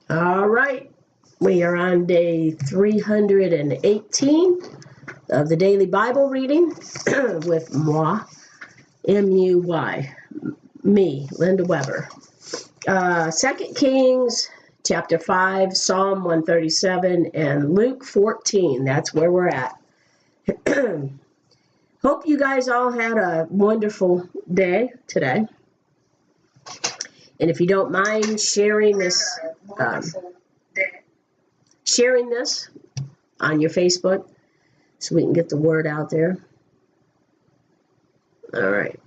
All right, we are on day 318 of the daily Bible reading with moi, M-U-Y, me, Linda Weber. 2 Kings chapter 5, Psalm 137, and Luke 14. That's where we're at. Hope you guys all had a wonderful day today. And if you don't mind sharing this on your Facebook so we can get the word out there. All right.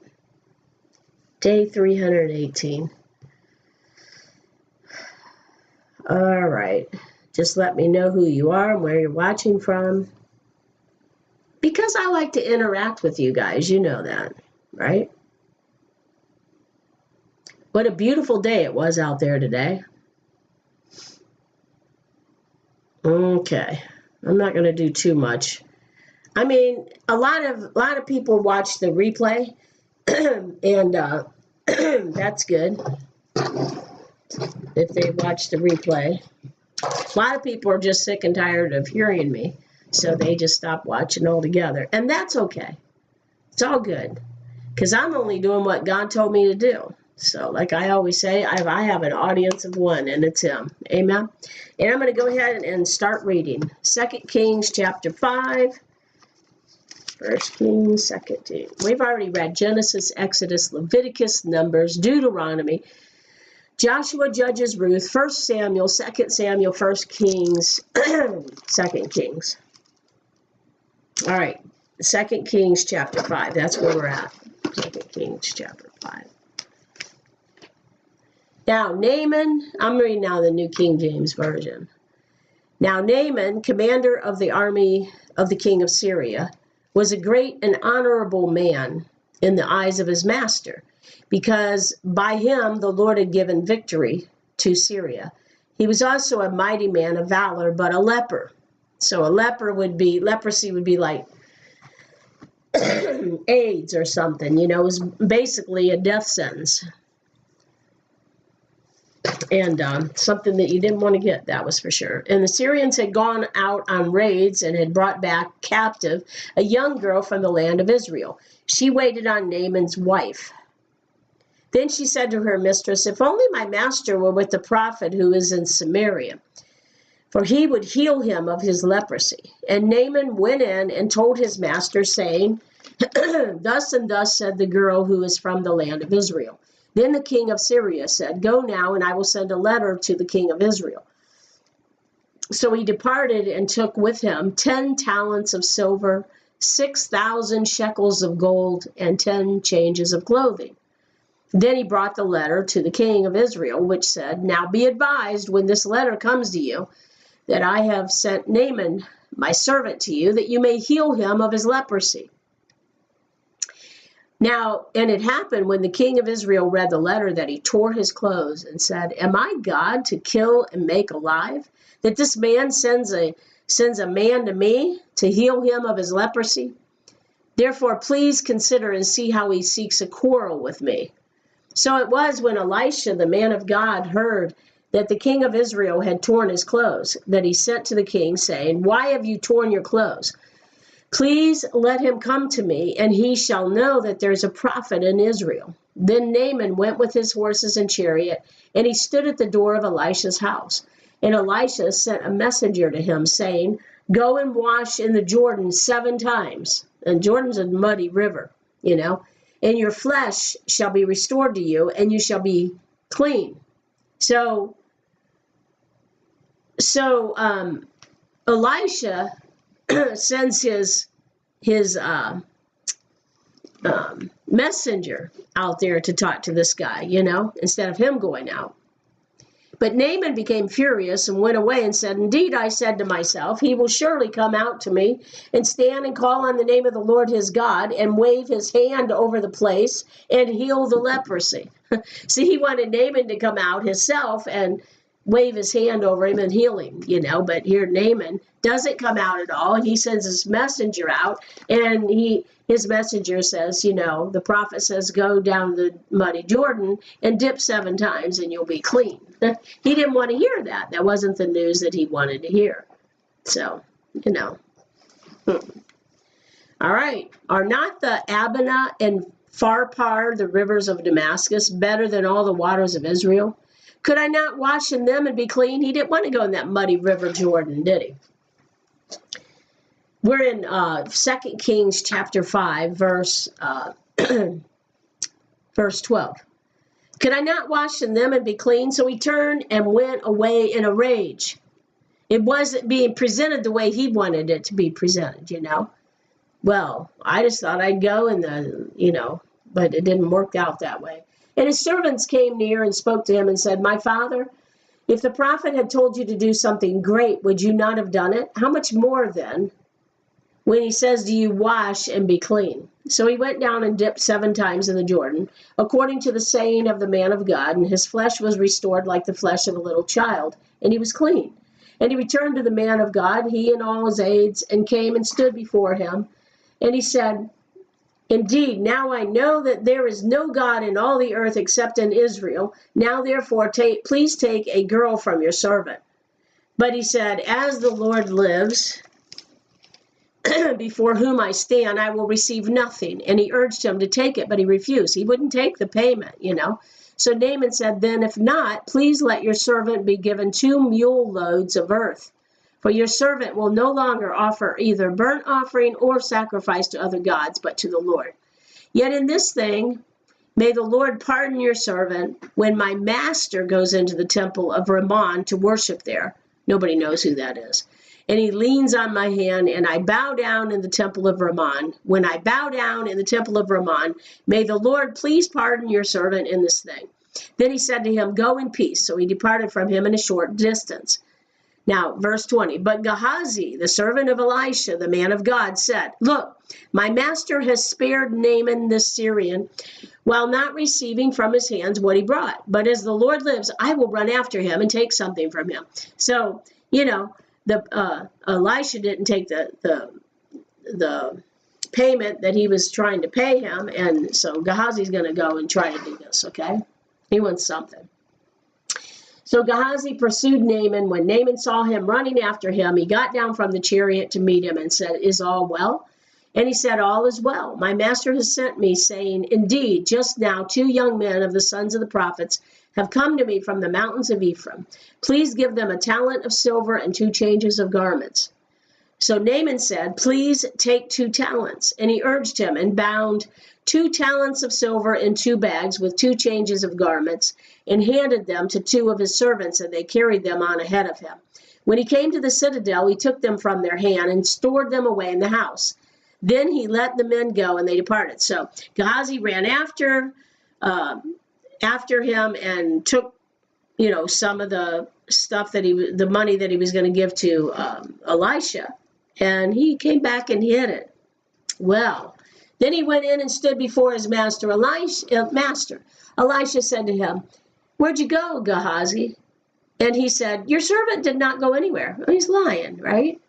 Day 318. All right. Just let me know who you are and where you're watching from. Because I like to interact with you guys. You know that, right? What a beautiful day it was out there today. Okay. I'm not going to do too much. I mean, a lot of people watch the replay, and that's good if they watch the replay. A lot of people are just sick and tired of hearing me, so they just stop watching altogether, and that's okay. It's all good, because I'm only doing what God told me to do. So, like I always say, I have an audience of one, and it's Him. Amen? And I'm going to go ahead and start reading. 2 Kings chapter 5. 1 Kings, 2 Kings. We've already read Genesis, Exodus, Leviticus, Numbers, Deuteronomy, Joshua, Judges, Ruth, 1 Samuel, 2 Samuel, 1 Kings, 2 Kings. All right, 2 Kings chapter 5. That's where we're at. 2 Kings chapter 5. Now, Naaman, I'm reading now the New King James Version. Now, Naaman, commander of the army of the king of Syria, was a great and honorable man in the eyes of his master, because by him the Lord had given victory to Syria. He was also a mighty man of valor, but a leper. So a leprosy would be like AIDS or something, it was basically a death sentence. And something that you didn't want to get, that was for sure. And the Syrians had gone out on raids and had brought back captive a young girl from the land of Israel. She waited on Naaman's wife. Then she said to her mistress, "If only my master were with the prophet who is in Samaria, for he would heal him of his leprosy." And Naaman went in and told his master, saying, "Thus and thus said the girl who is from the land of Israel." Then the king of Syria said, "Go now, and I will send a letter to the king of Israel." So he departed and took with him 10 talents of silver, 6,000 shekels of gold, and 10 changes of clothing. Then he brought the letter to the king of Israel, which said, "Now be advised when this letter comes to you, that I have sent Naaman, my servant, to you, that you may heal him of his leprosy." Now, and it happened when the king of Israel read the letter that he tore his clothes and said, "Am I God to kill and make alive, that this man sends a man to me to heal him of his leprosy? Therefore, please consider and see how he seeks a quarrel with me." So it was when Elisha, the man of God, heard that the king of Israel had torn his clothes, that he sent to the king, saying, "Why have you torn your clothes? Please let him come to me, and he shall know that there's a prophet in Israel." Then Naaman went with his horses and chariot, and he stood at the door of Elisha's house. And Elisha sent a messenger to him, saying, "Go and wash in the Jordan 7 times. And Jordan's a muddy river, "and your flesh shall be restored to you, and you shall be clean." So Elisha sends his messenger out there to talk to this guy, instead of him going out. But Naaman became furious and went away and said, "Indeed, I said to myself, he will surely come out to me and stand and call on the name of the Lord his God and wave his hand over the place and heal the leprosy." See, he wanted Naaman to come out himself and wave his hand over him and heal him, but here Naaman doesn't come out at all, and he sends his messenger out, and his messenger says, the prophet says, "Go down the muddy Jordan and dip 7 times and you'll be clean." He didn't want to hear that. That wasn't the news that he wanted to hear. So, you know. All right. Are not the Abana and Pharpar, the rivers of Damascus, better than all the waters of Israel? Could I not wash in them and be clean? He didn't want to go in that muddy river Jordan, did he? We're in 2 Kings chapter 5, verse 12. Could I not wash in them and be clean? So he turned and went away in a rage. It wasn't being presented the way he wanted it to be presented, you know. Well, I just thought I'd go but it didn't work out that way. And his servants came near and spoke to him and said, my father, if the prophet had told you to do something great, would you not have done it? How much more then when he says, do you wash and be clean? So he went down and dipped 7 times in the Jordan, according to the saying of the man of God, and his flesh was restored like the flesh of a little child, and he was clean. And he returned to the man of God, he and all his aides, and came and stood before him. And he said, indeed, now I know that there is no God in all the earth except in Israel. Now, therefore, please take a girl from your servant. But he said, as the Lord lives, before whom I stand, I will receive nothing. And he urged him to take it, but he refused. He wouldn't take the payment, you know. So Naaman said, then if not, please let your servant be given 2 mule loads of earth. For your servant will no longer offer either burnt offering or sacrifice to other gods, but to the Lord. Yet in this thing, may the Lord pardon your servant when my master goes into the temple of Rimmon to worship there. Nobody knows who that is. And he leans on my hand, and I bow down in the temple of Rimmon. When I bow down in the temple of Rimmon, may the Lord please pardon your servant in this thing. Then he said to him, go in peace. So he departed from him in a short distance. Now, verse 20, but Gehazi, the servant of Elisha, the man of God, said, look, my master has spared Naaman the Syrian while not receiving from his hands what he brought. But as the Lord lives, I will run after him and take something from him. So, you know, Elisha didn't take the payment that he was trying to pay him, and so Gehazi's going to go and try to do this, okay? He wants something. So Gehazi pursued Naaman. When Naaman saw him running after him, he got down from the chariot to meet him and said, is all well? And he said, all is well. My master has sent me, saying, indeed, just now 2 young men of the sons of the prophets have come to me from the mountains of Ephraim. Please give them a talent of silver and 2 changes of garments. So Naaman said, please take 2 talents. And he urged him and bound 2 talents of silver in 2 bags with 2 changes of garments and handed them to 2 of his servants, and they carried them on ahead of him. When he came to the citadel, he took them from their hand and stored them away in the house. Then he let the men go, and they departed. So Gehazi ran after him and took, you know, some of the stuff that the money that he was going to give to Elisha, and he came back and hid it. Well, then he went in and stood before his master. Elisha said to him, where'd you go, Gehazi? And he said, your servant did not go anywhere. Well, he's lying, right?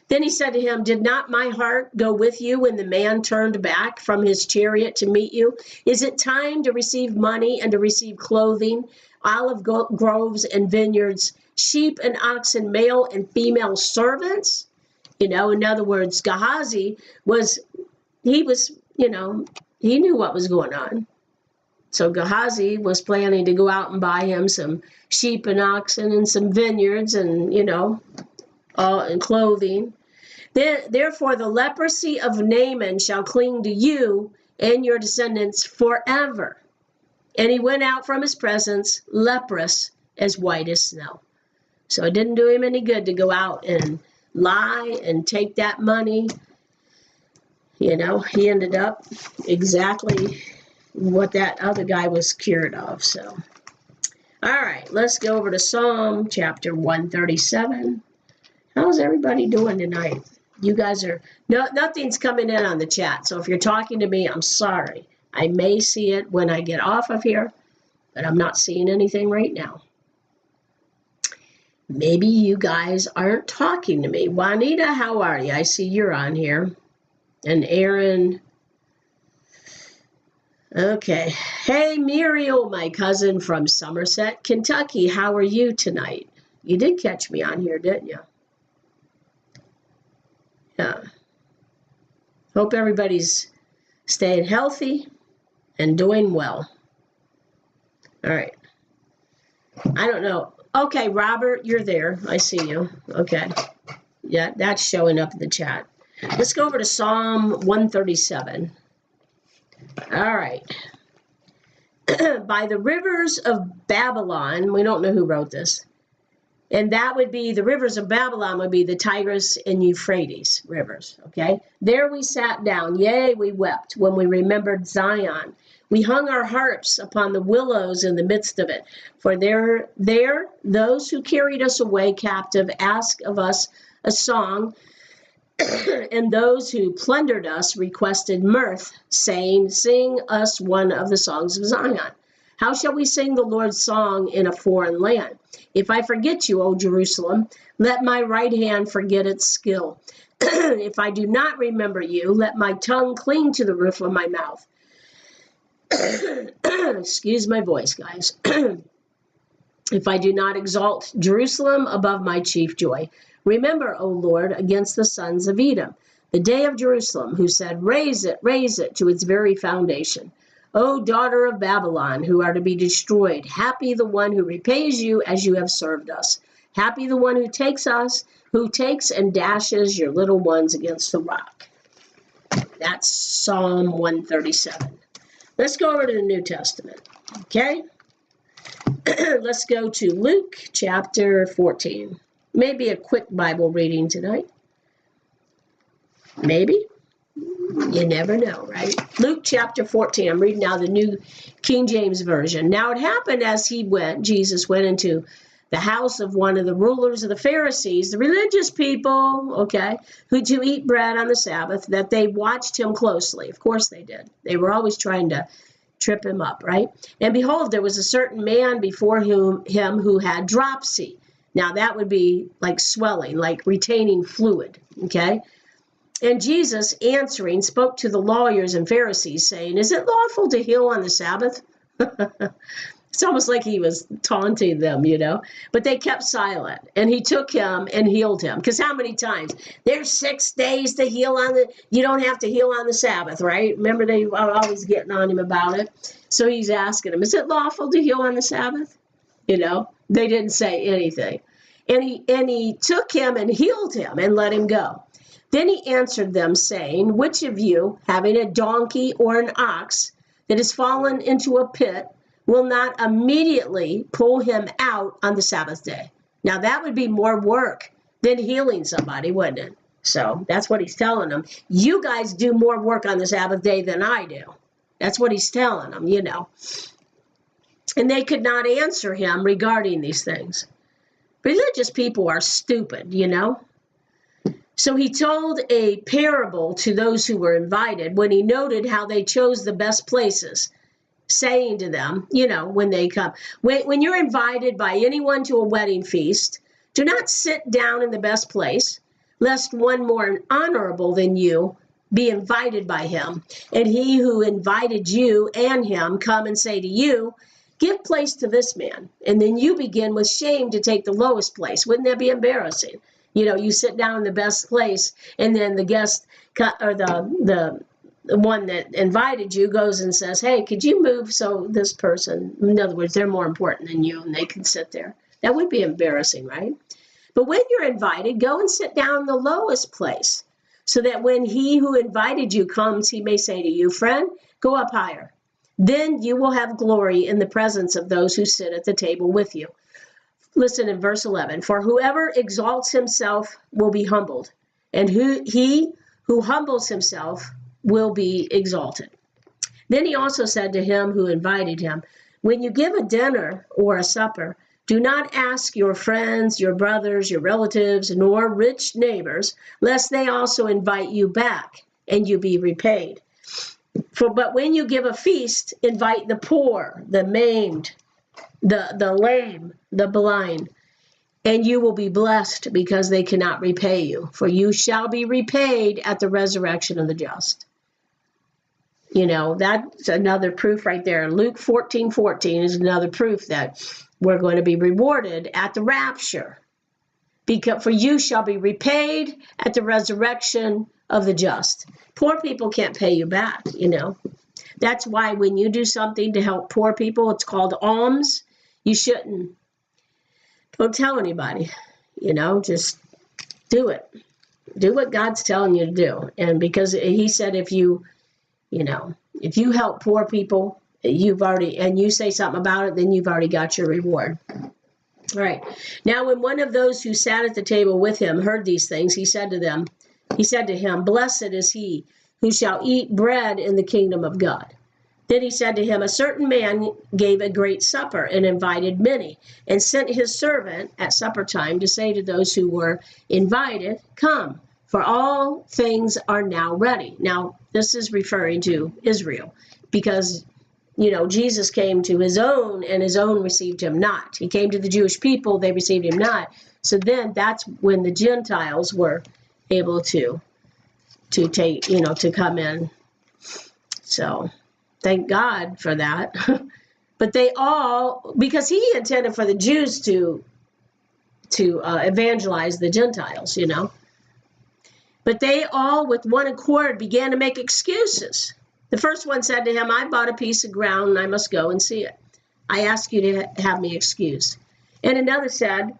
Then he said to him, did not my heart go with you when the man turned back from his chariot to meet you? Is it time to receive money and to receive clothing, olive groves and vineyards, sheep and oxen, male and female servants? You know, in other words, Gehazi he knew what was going on. So Gehazi was planning to go out and buy him some sheep and oxen and some vineyards and, you know, and clothing. Therefore, the leprosy of Naaman shall cling to you and your descendants forever. And he went out from his presence, leprous, as white as snow. So it didn't do him any good to go out and lie and take that money. You know, he ended up exactly what that other guy was cured of. So, all right, let's go over to Psalm chapter 137. How's everybody doing tonight? You guys are, nothing's coming in on the chat. So if you're talking to me, I'm sorry. I may see it when I get off of here, but I'm not seeing anything right now. Maybe you guys aren't talking to me. Juanita, how are you? I see you're on here. And Aaron, Okay. Hey, Muriel, my cousin from Somerset, Kentucky. How are you tonight? You did catch me on here, didn't you? Yeah. Hope everybody's staying healthy and doing well. All right. I don't know. Okay, Robert, you're there. I see you. Okay. Yeah, that's showing up in the chat. Let's go over to Psalm 137. All right. By the rivers of Babylon, we don't know who wrote this. And that would be, the rivers of Babylon would be the Tigris and Euphrates rivers, okay? There we sat down, yea, we wept when we remembered Zion. We hung our harps upon the willows in the midst of it. For there those who carried us away captive asked of us a song, and those who plundered us requested mirth, saying, sing us one of the songs of Zion. How shall we sing the Lord's song in a foreign land? If I forget you, O Jerusalem, let my right hand forget its skill. If I do not remember you, let my tongue cling to the roof of my mouth. Excuse my voice, guys. If I do not exalt Jerusalem above my chief joy. Remember, O Lord, against the sons of Edom, the day of Jerusalem, who said, raise it to its very foundation. O daughter of Babylon, who are to be destroyed, happy the one who repays you as you have served us. Happy the one who takes and dashes your little ones against the rock. That's Psalm 137. Let's go over to the New Testament, okay? Let's go to Luke chapter 14. Maybe a quick Bible reading tonight. Maybe. You never know, right? Luke chapter 14. I'm reading now the New King James Version. Now it happened as Jesus went into the house of one of the rulers of the Pharisees, the religious people, okay, who to eat bread on the Sabbath, that they watched him closely. Of course they did. They were always trying to trip him up, right? And behold, there was a certain man before him who had dropsy. Now that would be like swelling, like retaining fluid, okay? And Jesus, answering, spoke to the lawyers and Pharisees, saying, is it lawful to heal on the Sabbath? It's almost like he was taunting them, but they kept silent. And he took him and healed him. Because how many times? There's 6 days to heal you don't have to heal on the Sabbath, right? Remember, they were always getting on him about it. So he's asking him, is it lawful to heal on the Sabbath? They didn't say anything. And he took him and healed him and let him go. Then he answered them, saying, which of you, having a donkey or an ox that has fallen into a pit, will not immediately pull him out on the Sabbath day? Now, that would be more work than healing somebody, wouldn't it? So that's what he's telling them. You guys do more work on the Sabbath day than I do. That's what he's telling them, And they could not answer him regarding these things. Religious people are stupid, So he told a parable to those who were invited when he noted how they chose the best places, saying to them, when they come, when you're invited by anyone to a wedding feast, do not sit down in the best place, lest one more honorable than you be invited by him, and he who invited you and him come and say to you, give place to this man, and then you begin with shame to take the lowest place. Wouldn't that be embarrassing? You sit down in the best place, and then the guest or the one that invited you goes and says, hey, could you move so this person, in other words, they're more important than you and they can sit there. That would be embarrassing, right? But when you're invited, go and sit down in the lowest place so that when he who invited you comes, he may say to you, friend, go up higher. Then you will have glory in the presence of those who sit at the table with you. Listen in verse 11, for whoever exalts himself will be humbled, and he who humbles himself will be exalted. Then he also said to him who invited him, when you give a dinner or a supper, do not ask your friends, your brothers, your relatives, nor rich neighbors, lest they also invite you back and you be repaid. But when you give a feast, invite the poor, the maimed, the lame, the blind, and you will be blessed because they cannot repay you, for you shall be repaid at the resurrection of the just. You know, that's another proof right there. Luke 14:14 is another proof that we're going to be rewarded at the rapture. Because for you shall be repaid at the resurrection of the just. Poor people can't pay you back, you know. That's why when you do something to help poor people, it's called alms. You shouldn't. Don't tell anybody, you know, just do it. Do what God's telling you to do. And because he said if you help poor people, and you say something about it, then you've already got your reward. All right. Now, when one of those who sat at the table with him heard these things, he said to him, blessed is he who shall eat bread in the kingdom of God. Then he said to him, a certain man gave a great supper and invited many, and sent his servant at supper time to say to those who were invited, come, for all things are now ready. Now, this is referring to Israel, because you know, Jesus came to his own, and his own received him not. He came to the Jewish people, they received him not. So then that's when the Gentiles were able to take, you know, to come in. So thank God for that. But they all, because he intended for the Jews to evangelize the Gentiles, you know. But they all with one accord began to make excuses. The first one said to him, I bought a piece of ground and I must go and see it. I ask you to have me excused. And another said,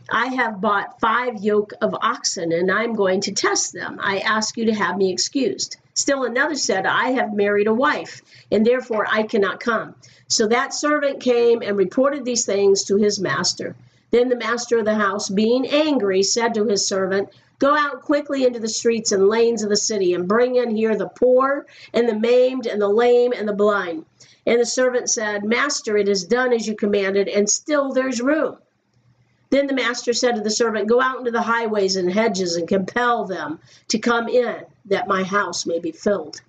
I have bought 5 yoke of oxen and I'm going to test them. I ask you to have me excused. Still another said, I have married a wife and therefore I cannot come. So that servant came and reported these things to his master. Then the master of the house, being angry, said to his servant, go out quickly into the streets and lanes of the city and bring in here the poor and the maimed and the lame and the blind. And the servant said, Master, it is done as you commanded, and still there's room. Then the master said to the servant, go out into the highways and hedges and compel them to come in, that my house may be filled.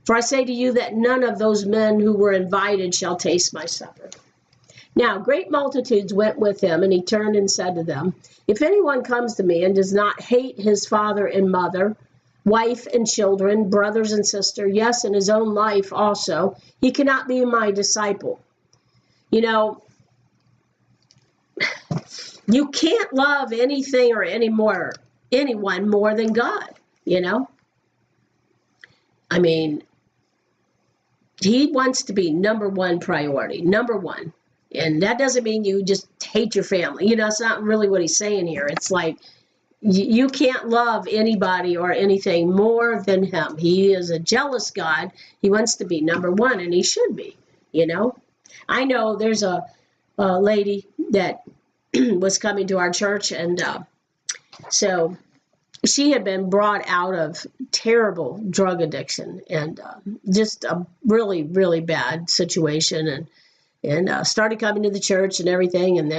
For I say to you that none of those men who were invited shall taste my supper. Now, great multitudes went with him, and he turned and said to them, if anyone comes to me and does not hate his father and mother, wife and children, brothers and sisters, yes, and his own life also, he cannot be my disciple. You know, you can't love anything or anyone more than God, you know. I mean, he wants to be number one priority, number one. And that doesn't mean you just hate your family. You know, it's not really what he's saying here. It's like you can't love anybody or anything more than him. He is a jealous God. He wants to be number one, and he should be, you know. I know there's a lady that was coming to our church, and so she had been brought out of terrible drug addiction and just a really, really bad situation, and started coming to the church and everything, and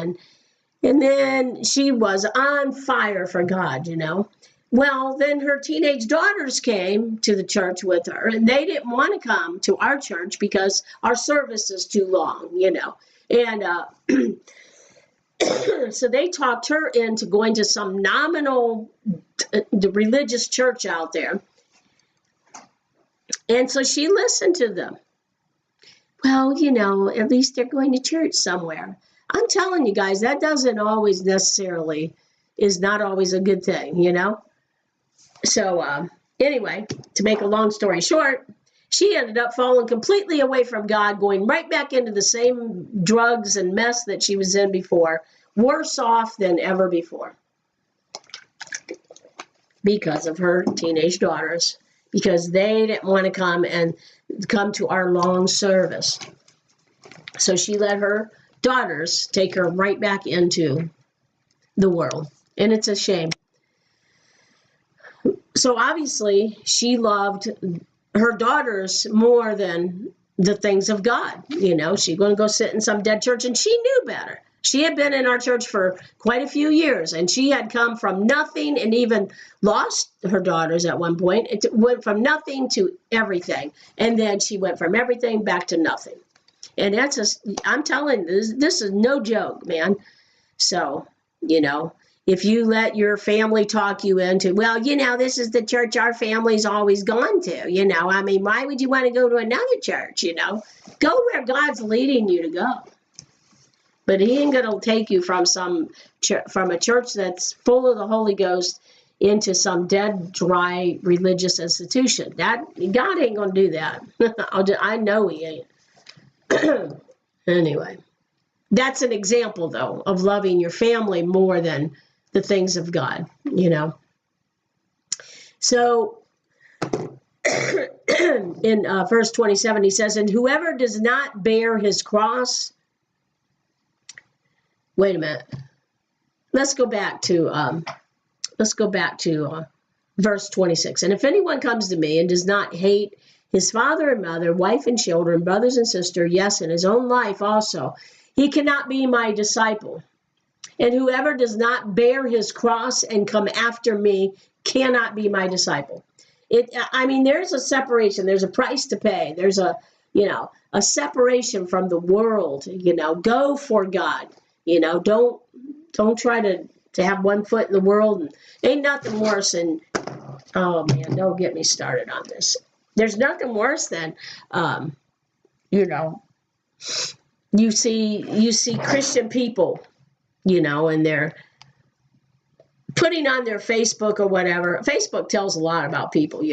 then she was on fire for God, you know. Well, then her teenage daughters came to the church with her, and they didn't want to come to our church because our service is too long, you know. And so they talked her into going to some nominal religious church out there. And so she listened to them. Well, you know, at least they're going to church somewhere. I'm telling you guys, that doesn't always necessarily, is not always a good thing, you know? So anyway, to make a long story short, she ended up falling completely away from God, going right back into the same drugs and mess that she was in before, worse off than ever before, because of her teenage daughters, because they didn't want to come to our long service. So she let her daughters take her right back into the world, and it's a shame. So obviously she loved her daughters more than the things of God. You know, she's going to go sit in some dead church, and she knew better. She had been in our church for quite a few years, and she had come from nothing and even lost her daughters at one point. It went from nothing to everything, and then she went from everything back to nothing. And I'm telling you, this is no joke, man. So, you know, if you let your family talk you into, well, this is the church our family's always gone to, I mean, why would you want to go to another church, Go where God's leading you to go. But he ain't going to take you from from a church that's full of the Holy Ghost into some dead, dry religious institution. God ain't going to do that. I know he ain't. Anyway, that's an example, though, of loving your family more than the things of God, So in verse 27, he says, and whoever does not bear his cross. Wait a minute. Let's go back to verse 26. And if anyone comes to me and does not hate his father and mother, wife and children, brothers and sisters, yes, and his own life also, he cannot be my disciple. And whoever does not bear his cross and come after me cannot be my disciple. There's a separation. There's a price to pay. There's a separation from the world. Go for God. Don't try to have one foot in the world. And ain't nothing worse than, oh man, don't get me started on this. There's nothing worse than, you see Christian people, and they're putting on their Facebook or whatever. Facebook tells a lot about people,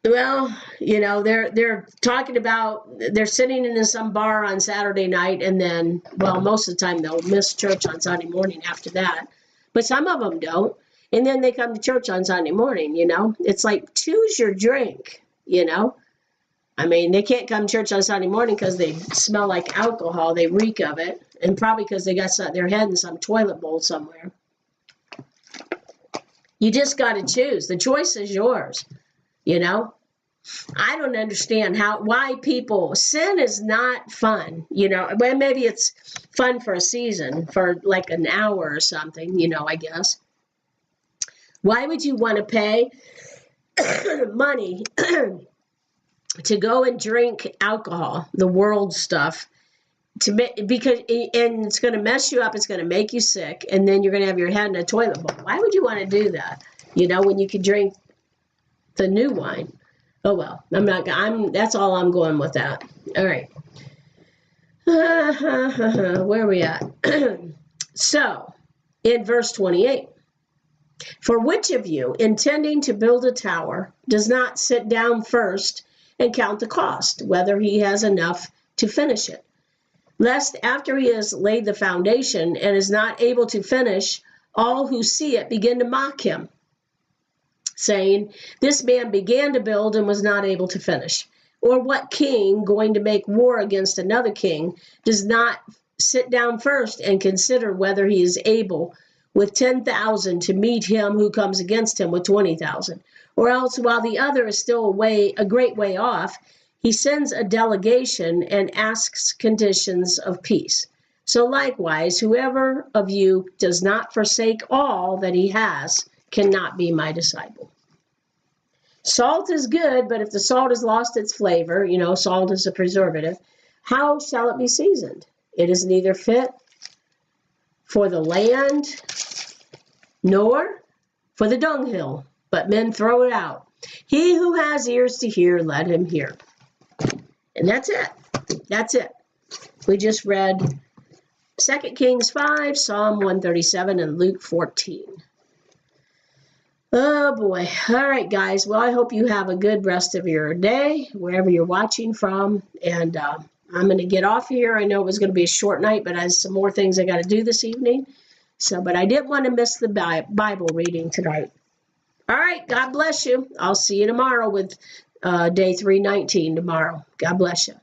Well, they're talking about, they're sitting in some bar on Saturday night, and then, well, most of the time they'll miss church on Sunday morning after that. But some of them don't. And then they come to church on Sunday morning, It's like, choose your drink, They can't come to church on Sunday morning because they smell like alcohol. They reek of it. And probably because they got their head in some toilet bowl somewhere. You just got to choose. The choice is yours, I don't understand why sin is not fun, Well, maybe it's fun for a season, for like an hour or something, I guess. Why would you want to pay money to go and drink alcohol, the world stuff, and it's going to mess you up, it's going to make you sick, and then you're going to have your head in a toilet bowl? Why would you want to do that, when you could drink the new wine? Oh, well, that's all I'm going with that. All right. Where are we at? So, in verse 28, for which of you, intending to build a tower, does not sit down first and count the cost, whether he has enough to finish it? Lest after he has laid the foundation and is not able to finish, all who see it begin to mock him, saying, this man began to build and was not able to finish. Or what king, going to make war against another king, does not sit down first and consider whether he is able with 10,000 to meet him who comes against him with 20,000? Or else, while the other is still a great way off, he sends a delegation and asks conditions of peace. So likewise, whoever of you does not forsake all that he has cannot be my disciple. Salt is good, but if the salt has lost its flavor, salt is a preservative, how shall it be seasoned? It is neither fit for the land nor for the dunghill, but men throw it out. He who has ears to hear, let him hear. And that's it. That's it. We just read 2 Kings 5, Psalm 137, and Luke 14. Oh, boy. All right, guys. Well, I hope you have a good rest of your day, wherever you're watching from. And I'm going to get off here. I know it was going to be a short night, but I have some more things I got to do this evening. But I didn't want to miss the Bible reading tonight. All right. God bless you. I'll see you tomorrow with day 319 tomorrow. God bless you.